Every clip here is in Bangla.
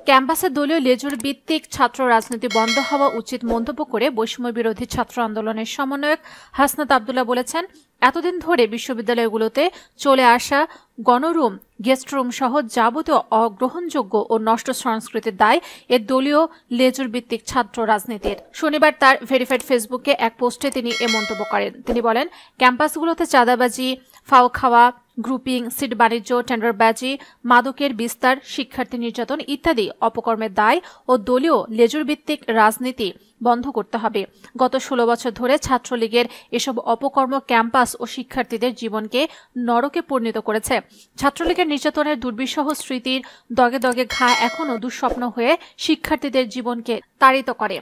ক্যাম্পাসে দলীয় লেজুর ভিত্তিক ছাত্র রাজনীতি বন্ধ হওয়া উচিত মন্তব্য করে বৈষম্য বিরোধী ছাত্র আন্দোলনের সমন্বয়ক হাসনাত আব্দুল্লাহ বলেছেন, এতদিন ধরে বিশ্ববিদ্যালয়গুলোতে চলে আসা গণরুম, গেস্টরুম সহ যাবতীয় অগ্রহণযোগ্য ও নষ্ট সংস্কৃতির দায় এর দলীয় লেজুর ভিত্তিক ছাত্র রাজনীতির। শনিবার তার ভেরিফাইড ফেসবুকে এক পোস্টে তিনি এ মন্তব্য করেন। তিনি বলেন, ক্যাম্পাসগুলোতে চাঁদাবাজি, ফাও খাওয়া, গ্রুপিং, সিট বাণিজ্য, টেন্ডারবাজি, মাদকের বিস্তার, শিক্ষার্থী নির্যাতন ইত্যাদি অপকর্মের দায় ও দলীয় লেজুর ভিত্তিক রাজনীতি বন্ধ করতে হবে। গত 16 বছর ধরে ছাত্রলীগের এসব অপকর্ম ক্যাম্পাস ও শিক্ষার্থীদের জীবনকে নরকে পরিণত করেছে। ছাত্রলীগের নির্যাতনের দুর্বিষহ স্মৃতির দগে দগে ঘা এখনও দুঃস্বপ্ন হয়ে শিক্ষার্থীদের জীবনকে তাড়িত করে।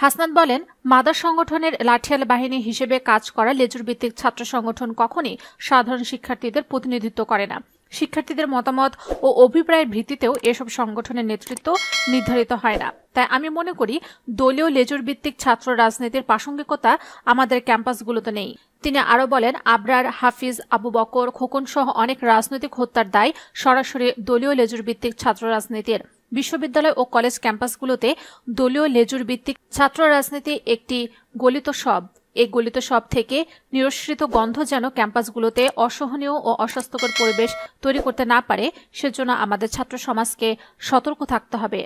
হাসনাত বলেন, মাদার সংগঠনের লাঠিয়াল বাহিনী হিসেবে কাজ করা লেজুর ভিত্তিক ছাত্র সংগঠন কখনই সাধারণ শিক্ষার্থীদের প্রতিনিধিত্ব করে না। শিক্ষার্থীদের মতামত ও অভিপ্রায়ের ভিত্তিতেও এসব সংগঠনের নেতৃত্ব নির্ধারিত হয় না। তাই আমি মনে করি দলীয় লেজুর ভিত্তিক ছাত্র রাজনীতির প্রাসঙ্গিকতা আমাদের ক্যাম্পাসগুলোতে নেই। তিনি আরও বলেন, আবরার, হাফিজ, আবু বকর, খোকন সহ অনেক রাজনৈতিক হত্যার দায় সরাসরি দলীয় লেজুর ভিত্তিক ছাত্র রাজনীতির। বিশ্ববিদ্যালয় ও কলেজ ক্যাম্পাসগুলোতে দলীয় লেজুর ভিত্তিক ছাত্র রাজনীতি একটি গলিত শব। এই গলিত শব থেকে নিঃসৃত গন্ধ যেন ক্যাম্পাসগুলোতে অসহনীয় ও অস্বাস্থ্যকর পরিবেশ তৈরি করতে না পারে, সেজন্য আমাদের ছাত্র সমাজকে সতর্ক থাকতে হবে।